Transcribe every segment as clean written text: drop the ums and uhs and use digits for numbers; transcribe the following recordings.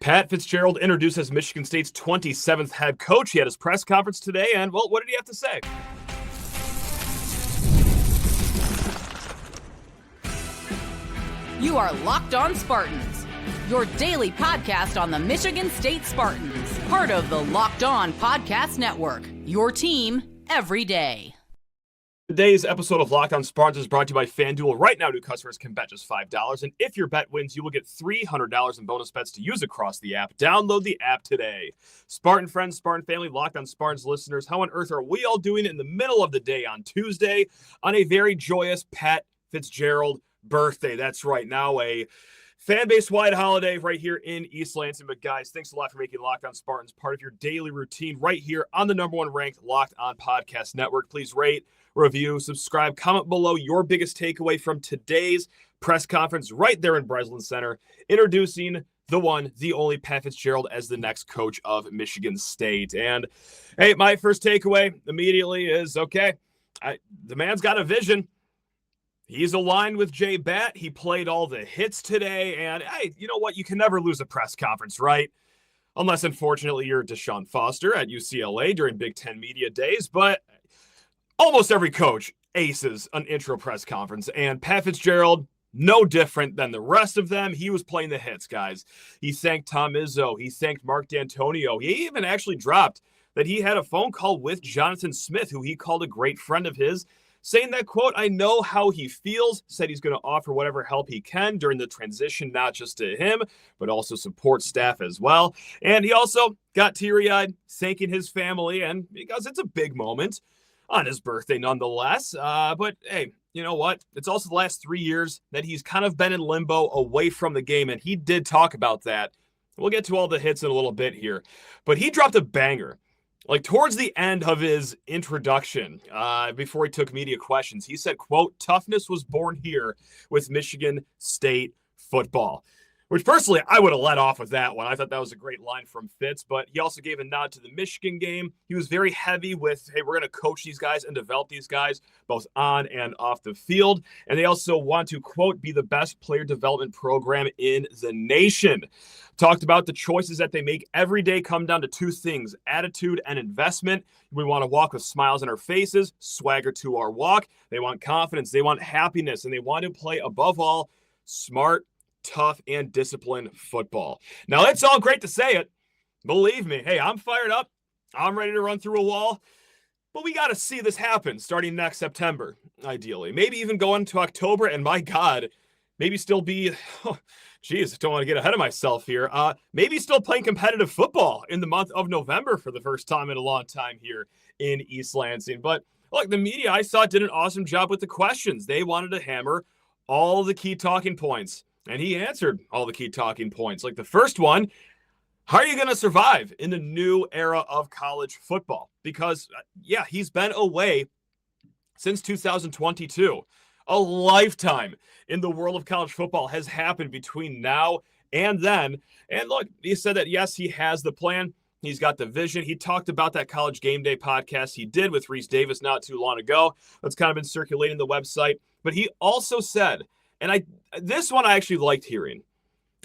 Pat Fitzgerald introduced as Michigan State's 27th head coach. He had his press conference today, and, well, what did he have to say? You are Locked On Spartans, your daily podcast on the Michigan State Spartans, part of the Locked On Podcast Network, your team every day. Today's episode of Locked On Spartans is brought to you by FanDuel. Right now, new customers can bet just $5, and if your bet wins, you will get $300 in bonus bets to use across the app. Download the app today. Spartan friends, Spartan family, Locked On Spartans listeners, how on earth are we all doing in the middle of the day on Tuesday on a very joyous Pat Fitzgerald birthday? That's right, now a fan-base-wide holiday right here in East Lansing. But guys, thanks a lot for making Locked On Spartans part of your daily routine right here on the number one ranked Locked On Podcast Network. Please rate, review, subscribe, comment below your biggest takeaway from today's press conference right there in Breslin Center, introducing the one, the only Pat Fitzgerald as the next coach of Michigan State. And hey, my first takeaway immediately is, okay, the man's got a vision. He's aligned with Jay Batt. He played all the hits today. And hey, you know what? You can never lose a press conference, right? Unless, unfortunately, you're Deshaun Foster at UCLA during Big Ten Media Days. But almost every coach aces an intro press conference. And Pat Fitzgerald, no different than the rest of them. He was playing the hits, guys. He thanked Tom Izzo. He thanked Mark D'Antonio. He even actually dropped that he had a phone call with Jonathan Smith, who he called a great friend of his, saying that, quote, "I know how he feels," said he's going to offer whatever help he can during the transition, not just to him, but also support staff as well. And he also got teary-eyed, thanking his family, and because it's a big moment on his birthday nonetheless. But hey, you know what? It's also the last 3 years that he's kind of been in limbo away from the game, and he did talk about that. We'll get to all the hits in a little bit here. But he dropped a banger. Like towards the end of his introduction, before he took media questions, he said, quote, "Toughness was born here with Michigan State football." Which personally, I would have let off with that one. I thought that was a great line from Fitz, but he also gave a nod to the Michigan game. He was very heavy with, hey, we're going to coach these guys and develop these guys both on and off the field. And they also want to, quote, "be the best player development program in the nation." Talked about the choices that they make every day come down to two things: attitude and investment. We want to walk with smiles on our faces, swagger to our walk. They want confidence. They want happiness. And they want to play, above all, smart, tough, and disciplined football. Now, it's all great to say it. Believe me, hey, I'm fired up. I'm ready to run through a wall. But we got to see this happen starting next September, ideally. Maybe even go into October, and my God, maybe still be, geez, don't want to get ahead of myself here. Maybe still playing competitive football in the month of November for the first time in a long time here in East Lansing. But look, the media, I thought, did an awesome job with the questions. They wanted to hammer all the key talking points. And he answered all the key talking points. Like the first one, how are you going to survive in the new era of college football? Because, yeah, he's been away since 2022. A lifetime in the world of college football has happened between now and then. And look, he said that, yes, he has the plan. He's got the vision. He talked about that College Game Day podcast he did with Reese Davis not too long ago. That's kind of been circulating the website. But he also said, and this one I actually liked hearing.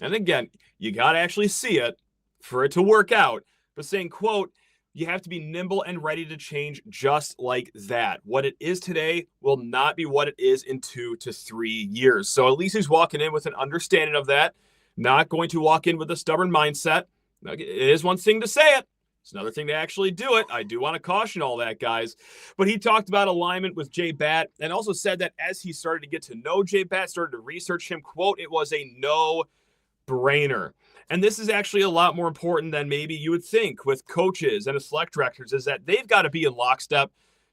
And again, you got to actually see it for it to work out. But saying, quote, "You have to be nimble and ready to change just like that. What it is today will not be what it is in 2 to 3 years." So at least he's walking in with an understanding of that. Not going to walk in with a stubborn mindset. It is one thing to say it. It's another thing to actually do it. I do want to caution all that, guys. But he talked about alignment with Jay Batt and also said that as he started to get to know Jay Batt, started to research him, quote, "it was a no-brainer." And this is actually a lot more important than maybe you would think with coaches and select directors, is that they've got to be in lockstep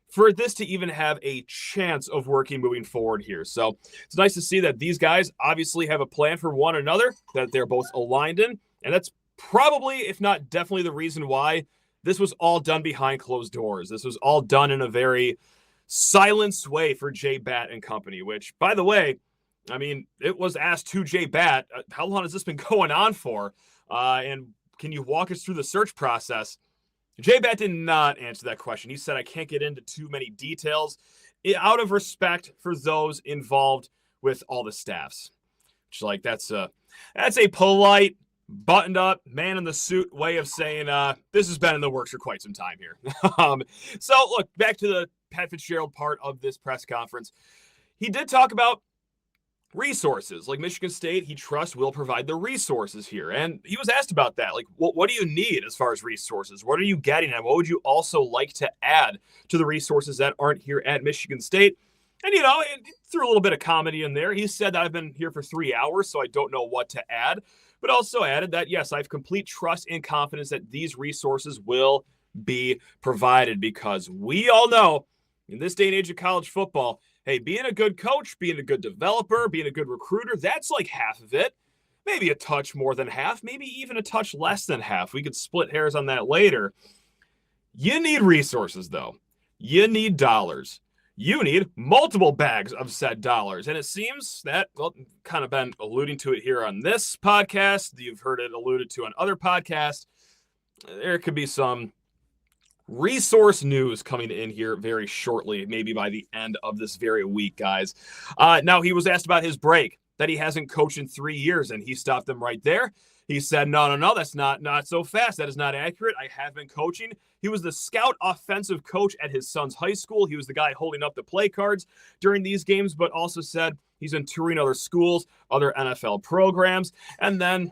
for this to even have a chance of working moving forward here. So it's nice to see that these guys obviously have a plan for one another, that they're both aligned in. And that's probably, if not definitely, the reason why this was all done behind closed doors. This was all done in a very silenced way for Jay Batt and company, which, by the way, I mean, it was asked to Jay Batt, how long has this been going on for? And can you walk us through the search process? Jay Batt did not answer that question. He said, "I can't get into too many details out of respect for those involved with all the staffs." Which, like, that's a polite buttoned up, man in the suit way of saying this has been in the works for quite some time here. So look, back to the Pat Fitzgerald part of this press conference. He did talk about resources. Like Michigan State, he trusts will provide the resources here. And he was asked about that. Like, what do you need as far as resources? What are you getting at? What would you also like to add to the resources that aren't here at Michigan State? And, you know, it threw a little bit of comedy in there. He said that I've been here for 3 hours, so I don't know what to add. But also added that, yes, I have complete trust and confidence that these resources will be provided, because we all know in this day and age of college football, hey, being a good coach, being a good developer, being a good recruiter, that's like half of it. Maybe a touch more than half, maybe even a touch less than half. We could split hairs on that later. You need resources, though. You need dollars. You need multiple bags of said dollars. And it seems that, well, kind of been alluding to it here on this podcast. You've heard it alluded to on other podcasts. There could be some resource news coming in here very shortly, maybe by the end of this very week, guys. Now, he was asked about his break, that he hasn't coached in 3 years, and he stopped them right there. He said, no, that's not so fast. That is not accurate. I have been coaching. He was the scout offensive coach at his son's high school. He was the guy holding up the play cards during these games, but also said he's been touring other schools, other NFL programs, and then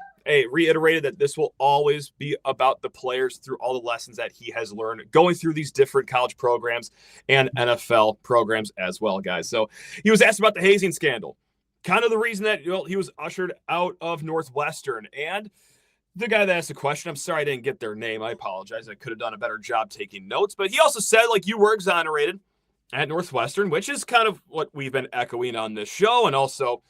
reiterated that this will always be about the players through all the lessons that he has learned going through these different college programs and NFL programs as well, guys. So he was asked about the hazing scandal. Kind of the reason that he was ushered out of Northwestern. And the guy that asked the question, I'm sorry I didn't get their name. I apologize. I could have done a better job taking notes. But he also said, like, you were exonerated at Northwestern, which is kind of what we've been echoing on this show. And also,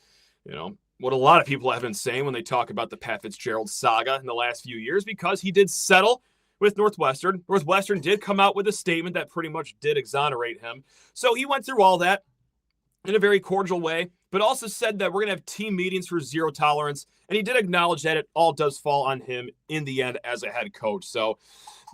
you know, what a lot of people have been saying when they talk about the Pat Fitzgerald saga in the last few years, because he did settle with Northwestern. Northwestern did come out with a statement that pretty much did exonerate him. So he went through all that in a very cordial way, but also said that we're going to have team meetings for zero tolerance. And he did acknowledge that it all does fall on him in the end as a head coach. So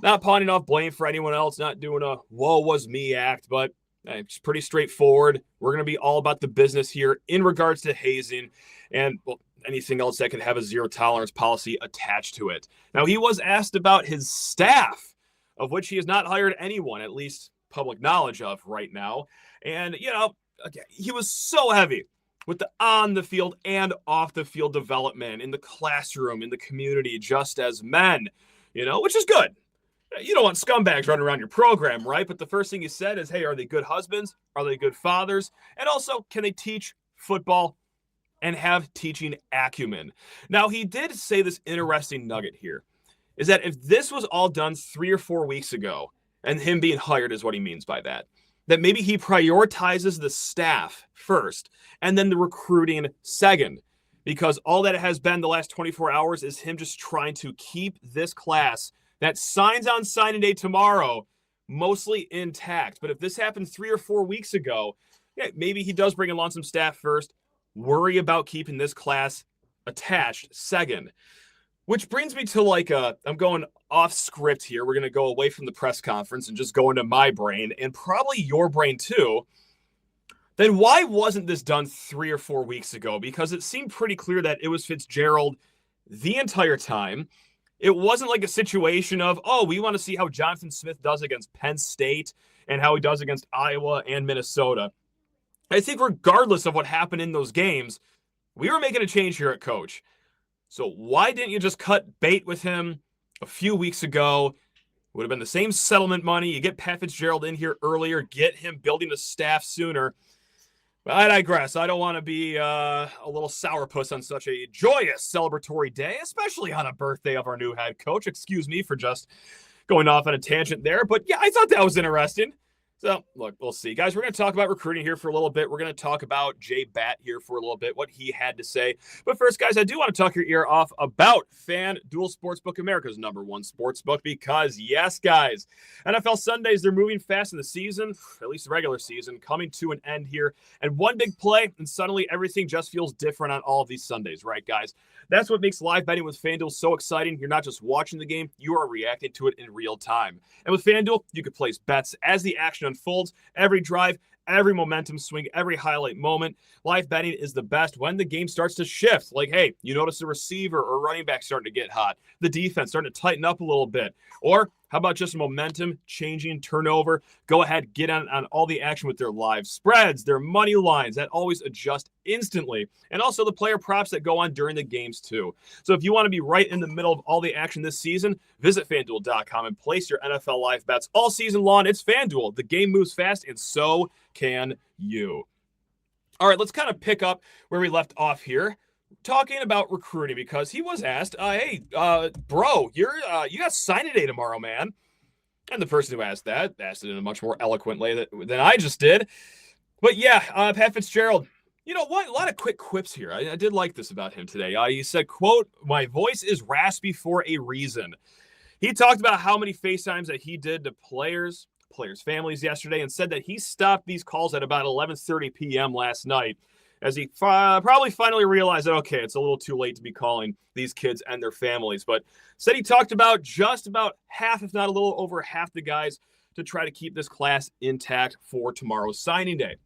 not pawning off blame for anyone else, not doing a woe was me act, but it's pretty straightforward. We're going to be all about the business here in regards to hazing and, well, anything else that could have a zero tolerance policy attached to it. Now, he was asked about his staff, of which he has not hired anyone, at least public knowledge of right now. And, you know, he was so heavy with the on the field and off the field development in the classroom, in the community, just as men, you know, which is good. You don't want scumbags running around your program, right? But the first thing he said is, hey, are they good husbands? Are they good fathers? And also, can they teach football and have teaching acumen? Now, he did say this interesting nugget here, is that if this was all done 3 or 4 weeks ago, and him being hired is what he means by that, that maybe he prioritizes the staff first and then the recruiting second, because all that it has been the last 24 hours is him just trying to keep this class that signs on signing day tomorrow mostly intact. But if this happened 3 or 4 weeks ago, yeah, maybe he does bring along some staff first, worry about keeping this class attached second. Which brings me to I'm going off script here. We're going to go away from the press conference and just go into my brain and probably your brain too. Then why wasn't this done 3 or 4 weeks ago? Because it seemed pretty clear that it was Fitzgerald the entire time. It wasn't like a situation of, oh, we want to see how Jonathan Smith does against Penn State and how he does against Iowa and Minnesota. I think regardless of what happened in those games, we were making a change here at coach. So why didn't you just cut bait with him a few weeks ago? It would have been the same settlement money. You get Pat Fitzgerald in here earlier, get him building the staff sooner. But I digress. I don't want to be a little sourpuss on such a joyous celebratory day, especially on a birthday of our new head coach. Excuse me for just going off on a tangent there. But yeah, I thought that was interesting. So, look, we'll see. Guys, we're going to talk about recruiting here for a little bit. We're going to talk about Jay Batt here for a little bit, what he had to say. But first, guys, I do want to talk your ear off about FanDuel Sportsbook, America's #1 sportsbook, because, yes, guys, NFL Sundays, they're moving fast in the season, at least the regular season, coming to an end here. And one big play, and suddenly everything just feels different on all of these Sundays, right, guys? That's what makes live betting with FanDuel so exciting. You're not just watching the game, you are reacting to it in real time. And with FanDuel, you can place bets as the action unfolds, every drive, every momentum swing, every highlight moment. Live betting is the best when the game starts to shift. Like, hey, you notice the receiver or running back starting to get hot, the defense starting to tighten up a little bit. Or how about just momentum, changing, turnover? Go ahead, get on all the action with their live spreads, their money lines that always adjust instantly, and also the player props that go on during the games too. So if you want to be right in the middle of all the action this season, visit FanDuel.com and place your NFL live bets all season long. It's FanDuel. The game moves fast, and so can you. All right, let's kind of pick up where we left off here, talking about recruiting, because he was asked, hey, bro, you got signing day tomorrow, man. And the person who asked that asked it in a much more eloquent way than I just did. But yeah, Pat Fitzgerald, you know what? A lot of quick quips here. I did like this about him today. He said, quote, "My voice is raspy for a reason." He talked about how many FaceTimes that he did to players' families yesterday, and said that he stopped these calls at about 11:30 p.m. last night, as he probably finally realized that, okay, it's a little too late to be calling these kids and their families. But said he talked about just about half, if not a little over half the guys, to try to keep this class intact for tomorrow's signing day.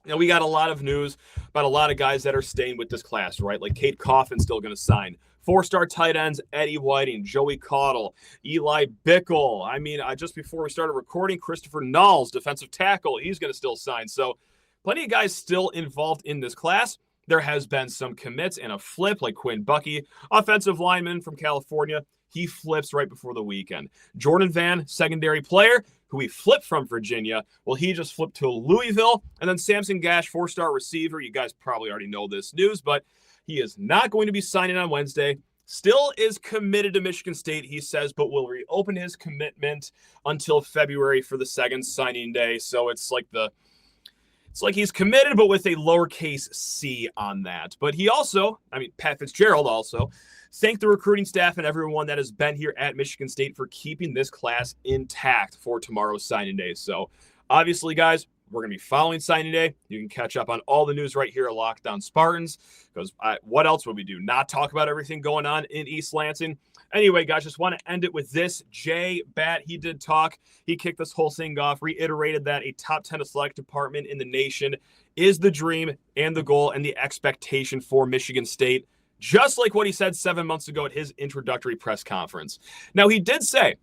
Now, we got a lot of news about a lot of guys that are staying with this class, right? Like Kate Coffin's still going to sign. 4-star tight ends, Eddie Whiting, Joey Caudle, Eli Bickle. I mean, just before we started recording, Christopher Knowles, defensive tackle, he's going to still sign. So plenty of guys still involved in this class. There has been some commits and a flip, like Quinn Buckey, offensive lineman from California. He flips right before the weekend. Jordan Van, secondary player, who he flipped from Virginia. Well, he just flipped to Louisville. And then Samson Gash, 4-star receiver. You guys probably already know this news, but he is not going to be signing on Wednesday. Still is committed to Michigan State, he says, but will reopen his commitment until February for the second signing day. So it's like he's committed, but with a lowercase c on that. But he also, Pat Fitzgerald also, thanked the recruiting staff and everyone that has been here at Michigan State for keeping this class intact for tomorrow's signing day. So obviously, guys, we're going to be following signing day. You can catch up on all the news right here at Locked On Spartans, because what else would we do? Not talk about everything going on in East Lansing. Anyway, guys, just want to end it with this. Jay Batt, he did talk. He kicked this whole thing off, reiterated that a top 10 athletic department in the nation is the dream and the goal and the expectation for Michigan State, just like what he said 7 months ago at his introductory press conference. Now, he did say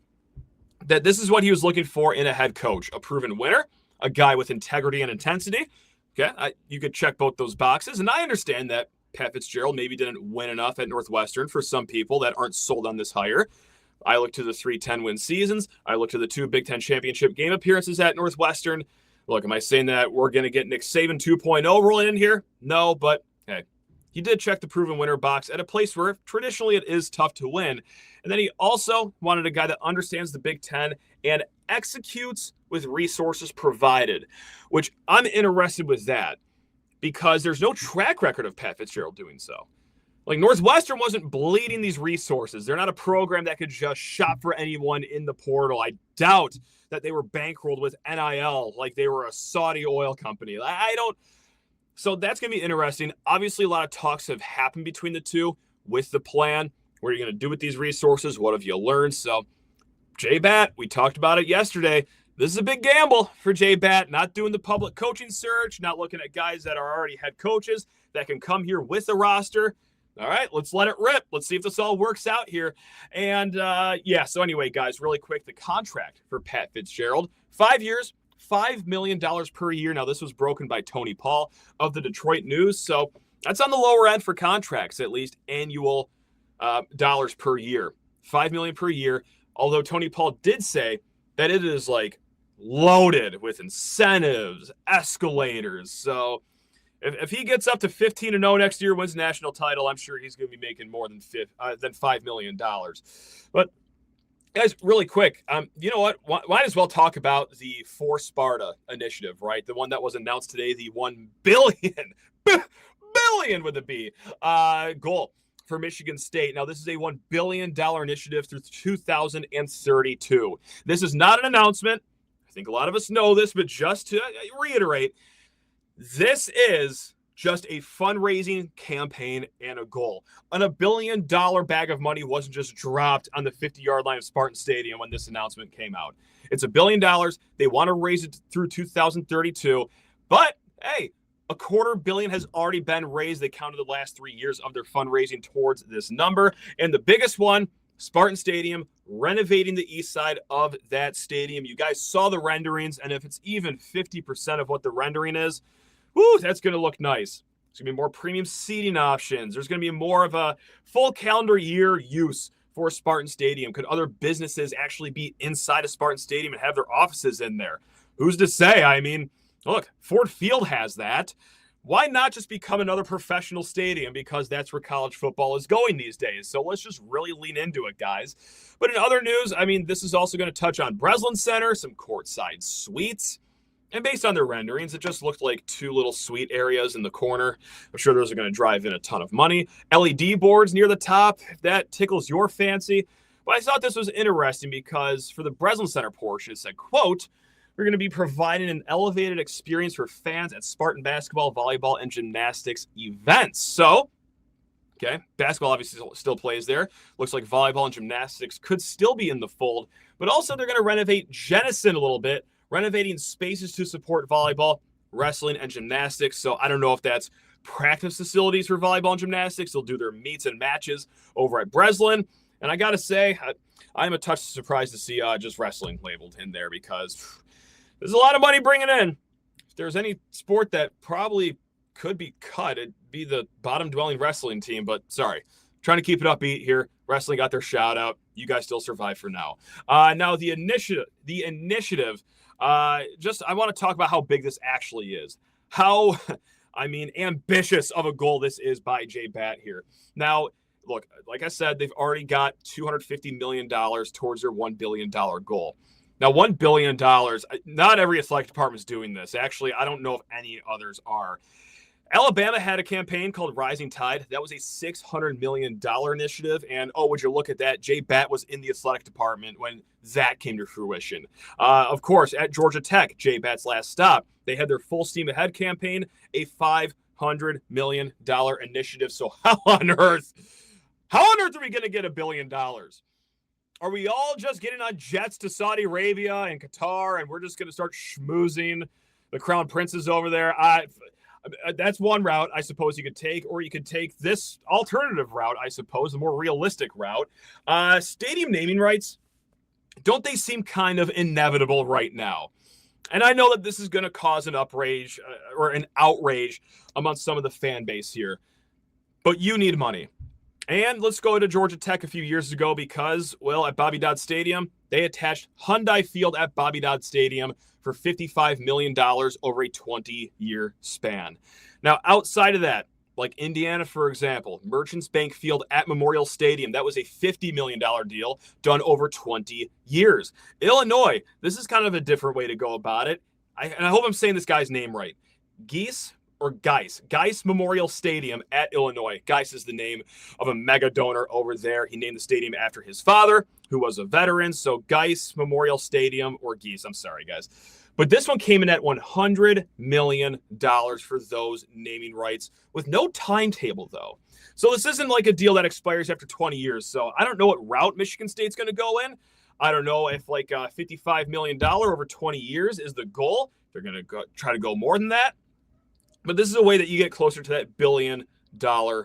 that this is what he was looking for in a head coach, a proven winner, a guy with integrity and intensity. Okay, you could check both those boxes, and I understand that Pat Fitzgerald maybe didn't win enough at Northwestern for some people that aren't sold on this hire. I look to the 3 10-win seasons. I look to the 2 Big Ten championship game appearances at Northwestern. Look, am I saying that we're going to get Nick Saban 2.0 rolling in here? No, but hey, he did check the proven winner box at a place where traditionally it is tough to win. And then he also wanted a guy that understands the Big Ten and executes with resources provided, which I'm interested with that, because there's no track record of Pat Fitzgerald doing so. Like, Northwestern wasn't bleeding these resources. They're not a program that could just shop for anyone in the portal. I doubt that they were bankrolled with NIL like they were a Saudi oil company. So that's going to be interesting. Obviously, a lot of talks have happened between the two with the plan. What are you going to do with these resources? What have you learned? So, Jay Batt, we talked about it yesterday. This is a big gamble for Jay Batt, not doing the public coaching search, not looking at guys that are already head coaches that can come here with a roster. All right, let's let it rip. Let's see if this all works out here. And so anyway, guys, really quick, the contract for Pat Fitzgerald, 5 years, $5 million per year. Now, this was broken by Tony Paul of the Detroit News. So that's on the lower end for contracts, at least annual dollars per year, $5 million per year. Although Tony Paul did say that it is like loaded with incentives, escalators. So if he gets up to 15-0 next year, wins national title, I'm sure he's going to be making more than $5 million. But guys, really quick, you know what? Might as well talk about the For Sparta initiative, right? The one that was announced today, the $1 billion with a B goal for Michigan State. Now, this is a $1 billion initiative through 2032. This is not an announcement. I think a lot of us know this, but just to reiterate, this is just a fundraising campaign and a goal. And a $1 billion bag of money wasn't just dropped on the 50-yard line of Spartan Stadium when this announcement came out. It's $1 billion. They want to raise it through 2032. But hey, $250 million has already been raised. They counted the last 3 years of their fundraising towards this number. And the biggest one, Spartan Stadium, renovating the east side of that stadium. You guys saw the renderings, and if it's even 50% of what the rendering is, whoo, that's going to look nice. There's going to be more premium seating options. There's going to be more of a full calendar year use for Spartan Stadium. Could other businesses actually be inside of Spartan Stadium and have their offices in there? Who's to say? I mean, look, Ford Field has that. Why not just become another professional stadium? Because that's where college football is going these days. So let's just really lean into it, guys. But in other news, I mean, this is also going to touch on Breslin Center, some courtside suites. And based on their renderings, it just looked like 2 little suite areas in the corner. I'm sure those are going to drive in a ton of money. LED boards near the top, if that tickles your fancy. But I thought this was interesting because for the Breslin Center portion, it said, quote, "We're going to be providing an elevated experience for fans at Spartan basketball, volleyball, and gymnastics events." So, okay, basketball obviously still plays there. Looks like volleyball and gymnastics could still be in the fold. But also they're going to renovate Jenison a little bit, renovating spaces to support volleyball, wrestling, and gymnastics. So I don't know if that's practice facilities for volleyball and gymnastics. They'll do their meets and matches over at Breslin. And I got to say, I'm a touch surprised to see just wrestling labeled in there because there's a lot of money bringing in. If there's any sport that probably could be cut, it'd be the bottom-dwelling wrestling team. But sorry, trying to keep it upbeat here. Wrestling got their shout out. You guys still survive for now. Now the initiative. I want to talk about how big this actually is. How, ambitious of a goal this is by Jay Batt here. Now, look, like I said, they've already got $250 million towards their $1 billion goal. Now, $1 billion, not every athletic department is doing this. Actually, I don't know if any others are. Alabama had a campaign called Rising Tide. That was a $600 million initiative. And, would you look at that? Jay Batt was in the athletic department when that came to fruition. Of course, at Georgia Tech, Jay Batt's last stop, they had their full steam ahead campaign, a $500 million initiative. So how on earth are we going to get $1 billion? Are we all just getting on jets to Saudi Arabia and Qatar, and we're just going to start schmoozing the crown princes over there? That's one route I suppose you could take, or you could take this alternative route, I suppose, the more realistic route. Stadium naming rights, don't they seem kind of inevitable right now? And I know that this is going to cause an outrage among some of the fan base here, but you need money. And let's go to Georgia Tech a few years ago because, well, at Bobby Dodd Stadium, they attached Hyundai Field at Bobby Dodd Stadium for $55 million over a 20-year span. Now, outside of that, like Indiana, for example, Merchants Bank Field at Memorial Stadium, that was a $50 million deal done over 20 years. Illinois, this is kind of a different way to go about it. And I hope I'm saying this guy's name right. Geis Memorial Stadium at Illinois. Geis is the name of a mega donor over there. He named the stadium after his father, who was a veteran. So Geis Memorial Stadium, or Geis, I'm sorry, guys. But this one came in at $100 million for those naming rights with no timetable, though. So this isn't like a deal that expires after 20 years. So I don't know what route Michigan State's going to go in. I don't know if like $55 million over 20 years is the goal. They're going to try to go more than that. But this is a way that you get closer to that $1 billion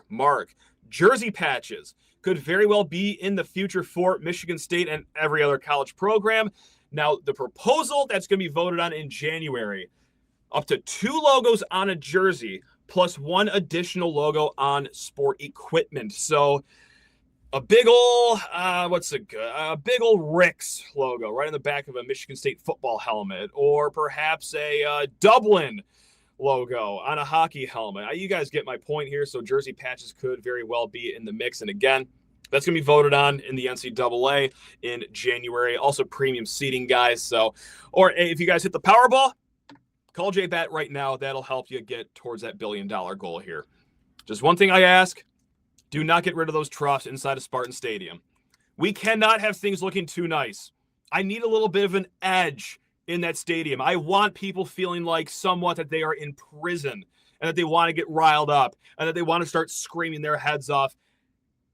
mark. Jersey patches could very well be in the future for Michigan State and every other college program. Now, the proposal that's going to be voted on in January, up to 2 logos on a jersey plus 1 additional logo on sport equipment. So a big old, a big old Rick's logo right on the back of a Michigan State football helmet, or perhaps a Dublin logo on a hockey helmet. You guys get my point here. So jersey patches could very well be in the mix. And again, that's going to be voted on in the NCAA in January. Also premium seating, guys. So, or if you guys hit the Powerball, call Jay Batt right now. That'll help you get towards that $1 billion goal here. Just one thing I ask, do not get rid of those troughs inside of Spartan Stadium. We cannot have things looking too nice. I need a little bit of an edge in that stadium. I want people feeling like somewhat that they are in prison and that they want to get riled up and that they want to start screaming their heads off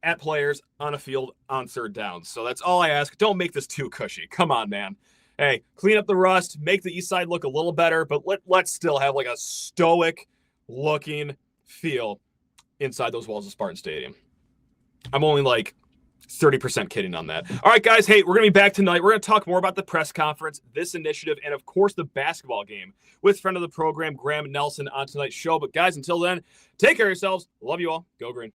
at players on a field on third down. So that's all I ask. Don't make this too cushy. Come on, man. hey, clean up the rust, make the east side look a little better, but let's still have like a stoic looking feel inside those walls of Spartan Stadium. I'm only like 30% kidding on that. All right, guys. Hey, we're going to be back tonight. We're going to talk more about the press conference, this initiative, and of course the basketball game with friend of the program, Graham Nelson, on tonight's show. But guys, until then, take care of yourselves. Love you all. Go Green.